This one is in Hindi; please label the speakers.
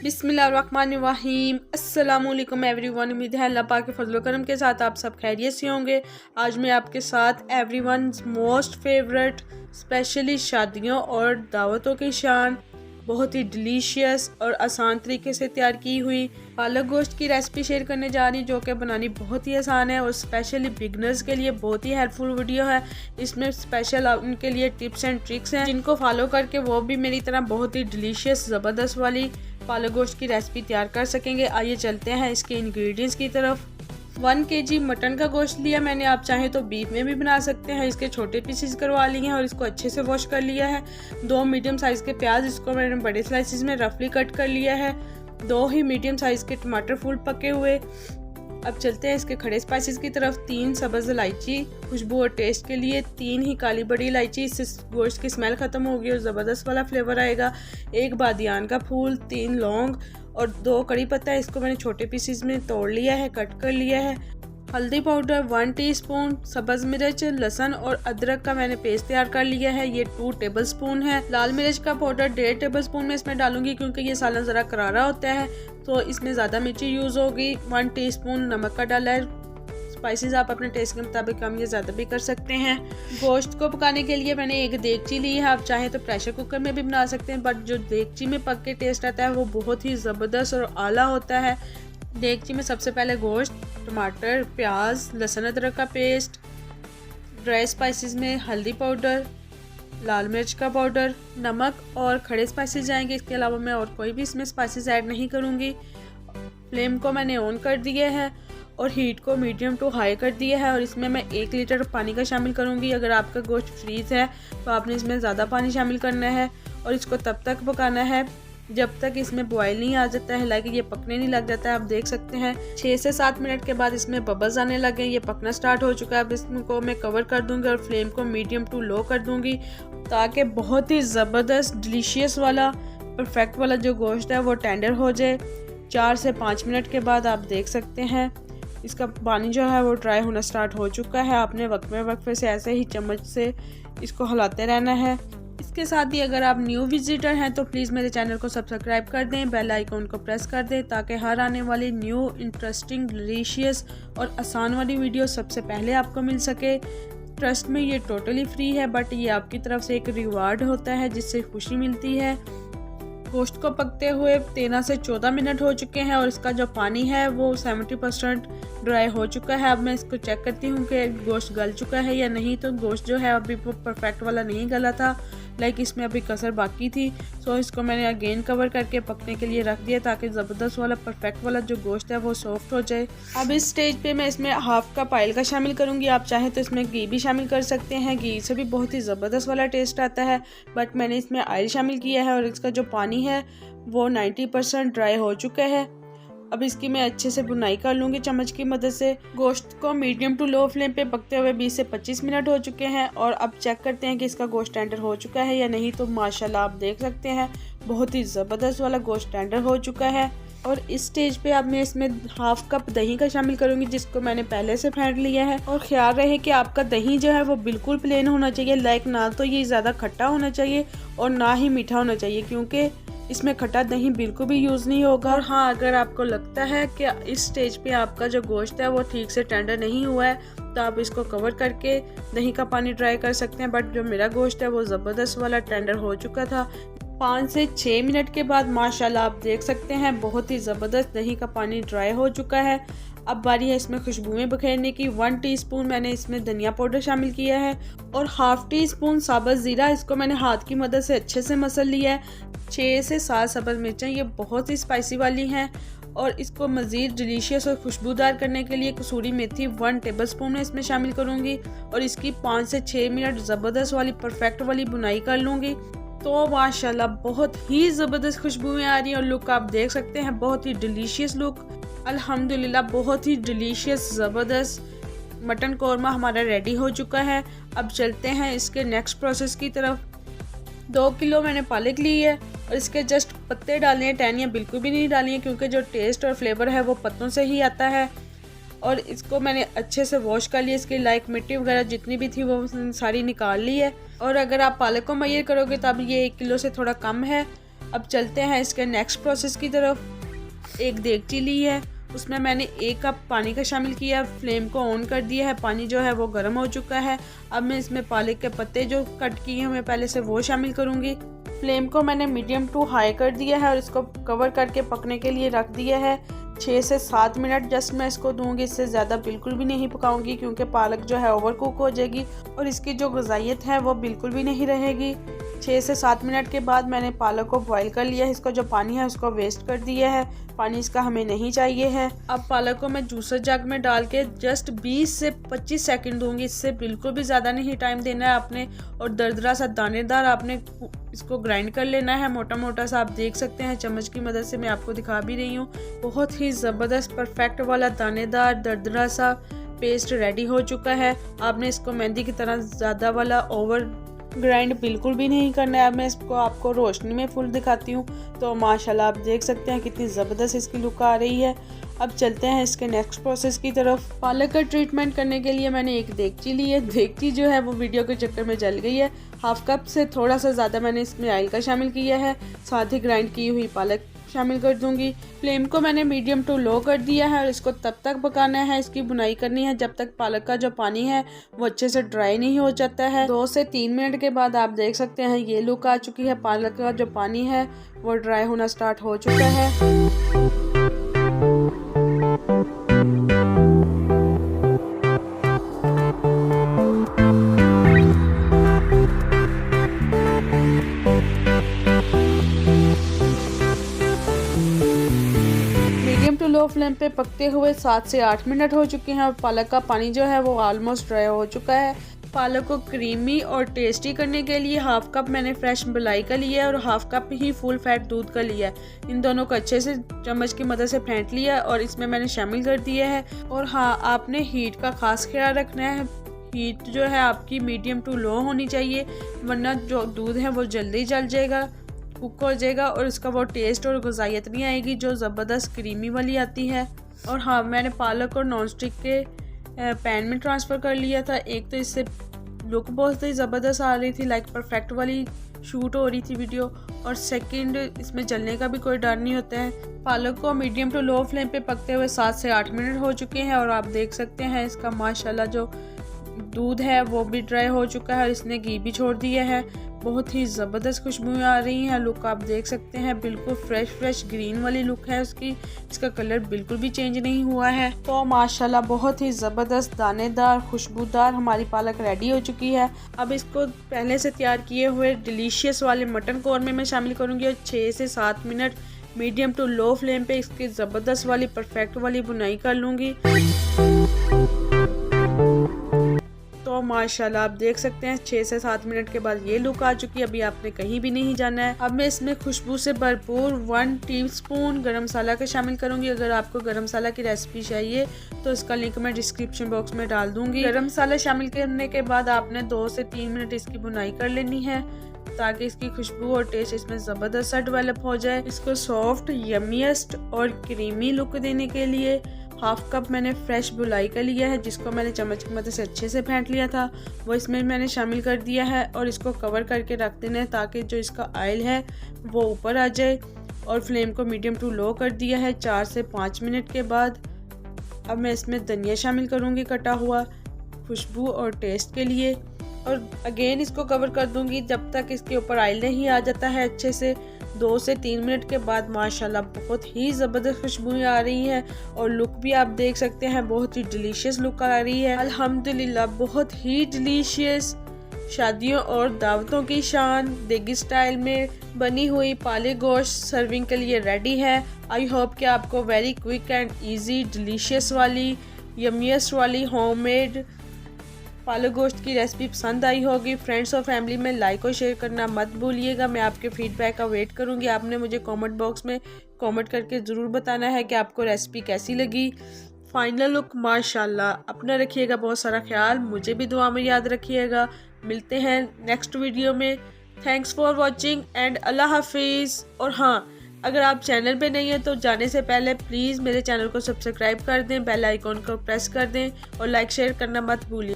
Speaker 1: बिस्मिल्लाहिर्रहमानिर्रहीम। अस्सलामुअलैकुम एवरीवन। उम्मीद है अल्लाह पाक के फजल करम के साथ आप सब खैरियत से होंगे। आज मैं आपके साथ एवरीवन्स मोस्ट फेवरेट स्पेशली शादियों और दावतों की शान बहुत ही डिलीशियस और आसान तरीके से तैयार की हुई पालक गोश्त की रेसिपी शेयर करने जा रही हूँ, जो कि बनानी बहुत ही आसान है और स्पेशली बिगनर्स के लिए बहुत ही हेल्पफुल वीडियो है। इसमें स्पेशल उनके लिए टिप्स एंड ट्रिक्स हैं जिनको फॉलो करके वो भी मेरी तरह बहुत ही डिलीशियस ज़बरदस्त वाली पालक गोश्त की रेसिपी तैयार कर सकेंगे। आइए चलते हैं इसके इंग्रेडिएंट्स की तरफ। 1 kg मटन का गोश्त लिया मैंने, आप चाहें तो बीफ में भी बना सकते हैं। इसके छोटे पीसेस करवा लिए हैं और इसको अच्छे से वॉश कर लिया है। 2 मीडियम साइज़ के प्याज, इसको मैंने बड़े स्लाइसिस में रफली कट कर लिया है। 2 ही मीडियम साइज़ के टमाटर फुल पके हुए। अब चलते हैं इसके खड़े स्पाइसेस की तरफ। 3 सब्ज़ इलायची खुशबू और टेस्ट के लिए, 3 ही काली बड़ी इलायची, इससे गोश्त की स्मेल ख़त्म होगी और ज़बरदस्त वाला फ्लेवर आएगा। 1 बादियान का फूल, 3 लौंग और 2 कड़ी पत्ता, इसको मैंने छोटे पीसेस में तोड़ लिया है, कट कर लिया है। हल्दी पाउडर 1 टीस्पून, सब्ज़ मिर्च, लहसुन और अदरक का मैंने पेस्ट तैयार कर लिया है, ये 2 टेबलस्पून है। लाल मिर्च का पाउडर 1.5 टेबलस्पून में इसमें डालूंगी क्योंकि ये सालन ज़रा करारा होता है तो इसमें ज़्यादा मिर्ची यूज़ होगी। 1 टीस्पून नमक का डाला है। स्पाइसेस आप अपने टेस्ट के मुताबिक कम या ज़्यादा भी कर सकते हैं। गोश्त को पकाने के लिए मैंने एक देगची ली है, आप चाहें तो प्रेशर कुकर में भी बना सकते हैं, बट जो देगची में पक के टेस्ट आता है वो बहुत ही ज़बरदस्त और आला होता है। देगची में सबसे पहले गोश्त, टमाटर, प्याज, लहसुन अदरक का पेस्ट, ड्राई स्पाइसेस में हल्दी पाउडर, लाल मिर्च का पाउडर, नमक और खड़े स्पाइसेस जाएंगे। इसके अलावा मैं और कोई भी इसमें स्पाइसेस ऐड नहीं करूँगी। फ्लेम को मैंने ऑन कर दिया है और हीट को मीडियम टू हाई कर दिया है और इसमें मैं 1 लीटर पानी का शामिल करूँगी। अगर आपका गोश्त फ्रीज़ है तो आपने इसमें ज़्यादा पानी शामिल करना है और इसको तब तक पकाना है जब तक इसमें बॉयल नहीं आ जाता है, हालांकि ये पकने नहीं लग जाता है। आप देख सकते हैं 6 से 7 मिनट के बाद इसमें बबल्स आने लगे, ये पकना स्टार्ट हो चुका है। अब इसको मैं कवर कर दूंगी और फ्लेम को मीडियम टू लो कर दूंगी ताकि बहुत ही ज़बरदस्त डिलीशियस वाला परफेक्ट वाला जो गोश्त है वो टेंडर हो जाए। 4 से 5 मिनट के बाद आप देख सकते हैं इसका पानी जो है वो ड्राई होना स्टार्ट हो चुका है। आपने वक्फे से ऐसे ही चम्मच से इसको हिलाते रहना है। इसके साथ ही अगर आप न्यू विजिटर हैं तो प्लीज़ मेरे चैनल को सब्सक्राइब कर दें, बेल आइकन को प्रेस कर दें ताकि हर आने वाली न्यू इंटरेस्टिंग डिलीशियस और आसान वाली वीडियो सबसे पहले आपको मिल सके। ट्रस्ट में ये टोटली फ्री है, बट ये आपकी तरफ से एक रिवार्ड होता है जिससे खुशी मिलती है। गोश्त को पकते हुए 13 से 14 मिनट हो चुके हैं और इसका जो पानी है वो 70% ड्राई हो चुका है। अब मैं इसको चेक करती हूँ कि गोश्त गल चुका है या नहीं। तो गोश्त जो है अभी परफेक्ट वाला नहीं गला था, लाइक इसमें अभी कसर बाकी थी। सो इसको मैंने अगेन कवर करके पकने के लिए रख दिया ताकि ज़बरदस्त वाला परफेक्ट वाला जो गोश्त है वो सॉफ्ट हो जाए। अब इस स्टेज पे मैं इसमें हाफ कप ऑयल का शामिल करूँगी, आप चाहें तो इसमें घी भी शामिल कर सकते हैं। घी से भी बहुत ही ज़बरदस्त वाला टेस्ट आता है, बट मैंने इसमें ऑयल शामिल किया है और इसका जो पानी है वो 90% ड्राई हो चुका है। अब इसकी मैं अच्छे से बुनाई कर लूँगी चम्मच की मदद से। गोश्त को मीडियम टू लो फ्लेम पे पकते हुए 20 से 25 मिनट हो चुके हैं और अब चेक करते हैं कि इसका गोश्त टेंडर हो चुका है या नहीं। तो माशाल्लाह आप देख सकते हैं बहुत ही ज़बरदस्त वाला गोश्त टेंडर हो चुका है। और इस स्टेज पे अब मैं इसमें हाफ कप दही का शामिल करूँगी जिसको मैंने पहले से फेंट लिया है। और ख्याल रहे कि आपका दही जो है वो बिल्कुल प्लेन होना चाहिए, लाइक ना तो ये ज़्यादा खट्टा होना चाहिए और ना ही मीठा होना चाहिए क्योंकि इसमें खट्टा दही बिल्कुल भी यूज़ नहीं होगा। और हाँ, अगर आपको लगता है कि इस स्टेज पे आपका जो गोश्त है वो ठीक से टेंडर नहीं हुआ है तो आप इसको कवर करके दही का पानी ड्राई कर सकते हैं, बट जो मेरा गोश्त है वो ज़बरदस्त वाला टेंडर हो चुका था। 5 से 6 मिनट के बाद माशाल्लाह आप देख सकते हैं बहुत ही ज़बरदस्त दही का पानी ड्राई हो चुका है। अब बारी है इसमें खुशबुएं बखेरने की। 1 टीस्पून मैंने इसमें धनिया पाउडर शामिल किया है और हाफ टीस्पून साबुत ज़ीरा, इसको मैंने हाथ की मदद से अच्छे से मसल लिया है। 6 से 7 सब्ज़ मिर्चें, ये बहुत ही स्पाइसी वाली हैं और इसको मज़ीद डिलीशियस और खुशबूदार करने के लिए कसूरी मेथी 1 टेबलस्पून में इसमें शामिल करूँगी और इसकी 5 से 6 मिनट ज़बरदस्त वाली परफेक्ट वाली बुनाई कर लूँगी। तो माशाल्लाह बहुत ही ज़बरदस्त खुशबुएं आ रही हैं और लुक आप देख सकते हैं बहुत ही डिलीशियस लुक। अल्हम्दुलिल्लाह बहुत ही डिलीशियस ज़बरदस्त मटन कौरमा हमारा रेडी हो चुका है। अब चलते हैं इसके नेक्स्ट प्रोसेस की तरफ। 2 किलो मैंने पालक ली है और इसके जस्ट पत्ते डालने हैं, टहनियाँ बिल्कुल भी नहीं डाली हैं क्योंकि जो टेस्ट और फ्लेवर है वो पत्तों से ही आता है। और इसको मैंने अच्छे से वॉश कर लिया, इसकी लाइक मिट्टी वगैरह जितनी भी थी वो सारी निकाल ली है। और अगर आप पालक को मैयर करोगे तब ये 1 किलो से थोड़ा कम है अब चलते हैं इसके नेक्स्ट प्रोसेस की तरफ। एक देगची ली है, उसमें मैंने 1 कप पानी का शामिल किया, फ्लेम को ऑन कर दिया है, पानी जो है वो गर्म हो चुका है। अब मैं इसमें पालक के पत्ते जो कट किए हैं मैं पहले से वो शामिल करूँगी। फ्लेम को मैंने मीडियम टू हाई कर दिया है और इसको कवर करके पकने के लिए रख दिया है 6 से 7 मिनट जस्ट मैं इसको दूंगी। इससे ज़्यादा बिल्कुल भी नहीं पकाऊंगी क्योंकि पालक जो है ओवर कुक हो जाएगी और इसकी जो ग़िज़ाइयत है वो बिल्कुल भी नहीं रहेगी। 6 से 7 मिनट के बाद मैंने पालक को बॉईल कर लिया है, इसका जो पानी है उसको वेस्ट कर दिया है, पानी इसका हमें नहीं चाहिए है। अब पालक को मैं जूसर जग में डाल के जस्ट 20 से 25 सेकंड दूंगी, इससे बिल्कुल भी ज़्यादा नहीं टाइम देना है आपने। और दरदरा सा दानेदार आपने इसको ग्राइंड कर लेना है, मोटा मोटा सा। आप देख सकते हैं चम्मच की मदद से मैं आपको दिखा भी रही हूँ। बहुत ही ज़बरदस्त परफेक्ट वाला दानेदार दरदरा सा पेस्ट रेडी हो चुका है। आपने इसको मेहंदी की तरह ज़्यादा वाला ओवर ग्राइंड बिल्कुल भी नहीं करना है। अब मैं इसको आपको रोशनी में फुल दिखाती हूँ तो माशाल्लाह आप देख सकते हैं कितनी ज़बरदस्त इसकी लुक आ रही है। अब चलते हैं इसके नेक्स्ट प्रोसेस की तरफ। पालक का ट्रीटमेंट करने के लिए मैंने एक देगची ली है। देगची जो है वो वीडियो के चक्कर में जल गई है। हाफ कप से थोड़ा सा ज़्यादा मैंने इसमें ऑयल का शामिल किया है, साथ ही ग्राइंड की हुई पालक शामिल कर दूंगी। फ्लेम को मैंने मीडियम टू लो कर दिया है और इसको तब तक पकाना है, इसकी बुनाई करनी है जब तक पालक का जो पानी है वो अच्छे से ड्राई नहीं हो जाता है। 2 से 3 मिनट के बाद आप देख सकते हैं ये लुक आ चुकी है। पालक का जो पानी है वो ड्राई होना स्टार्ट हो चुका है। लो फ्लेम पे पकते हुए 7 से 8 मिनट हो चुके हैं और पालक का पानी जो है वो ऑलमोस्ट ड्राई हो चुका है। पालक को क्रीमी और टेस्टी करने के लिए हाफ कप मैंने फ्रेश मलाई का लिया है और हाफ कप ही फुल फैट दूध का लिया है। इन दोनों को अच्छे से चम्मच की मदद से फेंट लिया और इसमें मैंने शामिल कर दिया है। और हाँ, आपने हीट का खास ख्याल रखना है। हीट जो है आपकी मीडियम टू लो होनी चाहिए, वरना जो दूध है वो जल्दी जल जाएगा, कुक हो जाएगा और इसका वो टेस्ट और ग़िज़ाइयत नहीं आएगी जो ज़बरदस्त क्रीमी वाली आती है। और हाँ, मैंने पालक और नॉन स्टिक के पैन में ट्रांसफ़र कर लिया था। एक तो इससे लुक बहुत ही ज़बरदस्त आ रही थी, लाइक परफेक्ट वाली शूट हो रही थी वीडियो, और सेकंड इसमें जलने का भी कोई डर नहीं होता है। पालक को मीडियम टू लो फ्लेम पे पकते हुए 7 से 8 मिनट हो चुके हैं और आप देख सकते हैं इसका माशाल्लाह जो दूध है वो भी ड्राई हो चुका है और इसने घी भी छोड़ दिया है। बहुत ही ज़बरदस्त खुशबू आ रही है। लुक आप देख सकते हैं बिल्कुल फ्रेश ग्रीन वाली लुक है उसकी, इसका कलर बिल्कुल भी चेंज नहीं हुआ है। तो माशाल्लाह बहुत ही ज़बरदस्त दानेदार खुशबूदार हमारी पालक रेडी हो चुकी है। अब इसको पहले से तैयार किए हुए डिलीशियस वाले मटन कौरमे में शामिल करूँगी और 6 से 7 minute medium to low flame पे इसकी ज़बरदस्त वाली परफेक्ट वाली बुनाई कर लूँगी। तो माशाल्लाह आप देख सकते हैं 6 से 7 मिनट के बाद ये लुक आ चुकी है। अभी आपने कहीं भी नहीं जाना है। अब मैं इसमें खुशबू से भरपूर 1 टीस्पून गरम मसाला का शामिल करूंगी। अगर आपको गरम मसाला की रेसिपी चाहिए तो इसका लिंक मैं डिस्क्रिप्शन बॉक्स में डाल दूंगी। गरम मसाला शामिल करने के बाद आपने 2 से 3 मिनट इसकी बुनाई कर लेनी है ताकि इसकी खुशबू और टेस्ट इसमें ज़बरदस्त डेवलप हो जाए। इसको सॉफ्ट यमीएस्ट और क्रीमी लुक देने के लिए हाफ कप मैंने फ्रेश बुलाई का लिया है, जिसको मैंने चम्मच की मदद से अच्छे से फेंट लिया था, वो इसमें मैंने शामिल कर दिया है और इसको कवर करके रख देना है ताकि जो इसका ऑयल है वो ऊपर आ जाए। और फ्लेम को मीडियम टू लो कर दिया है 4 से 5 मिनट के बाद। अब मैं इसमें धनिया शामिल करूँगी कटा हुआ, खुशबू और टेस्ट के लिए, और अगेन इसको कवर कर दूंगी जब तक इसके ऊपर ऑयल नहीं आ जाता है अच्छे से। 2 से 3 मिनट के बाद माशाल्लाह बहुत ही ज़बरदस्त खुशबू आ रही है और लुक भी आप देख सकते हैं बहुत ही डिलीशियस लुक आ रही है। अल्हम्दुलिल्लाह बहुत ही डिलीशियस शादियों और दावतों की शान देगी स्टाइल में बनी हुई पालक गोश्त सर्विंग के लिए रेडी है। आई होप कि आपको very quick and easy delicious वाली यमीएस्ट वाली होममेड पालक गोश्त की रेसिपी पसंद आई होगी। फ्रेंड्स और फैमिली में लाइक और शेयर करना मत भूलिएगा। मैं आपके फीडबैक का वेट करूंगी। आपने मुझे कमेंट बॉक्स में कमेंट करके ज़रूर बताना है कि आपको रेसिपी कैसी लगी। फाइनल लुक माशाल्लाह। अपना रखिएगा बहुत सारा ख्याल, मुझे भी दुआ में याद रखिएगा। मिलते हैं नेक्स्ट वीडियो में। थैंक्स फॉर वॉचिंग एंड अल्लाह हाफिज़। और हाँ, अगर आप चैनल पे नहीं हैं तो जाने से पहले प्लीज़ मेरे चैनल को सब्सक्राइब कर दें, बेल आइकॉन को प्रेस कर दें और लाइक शेयर करना मत भूलिए।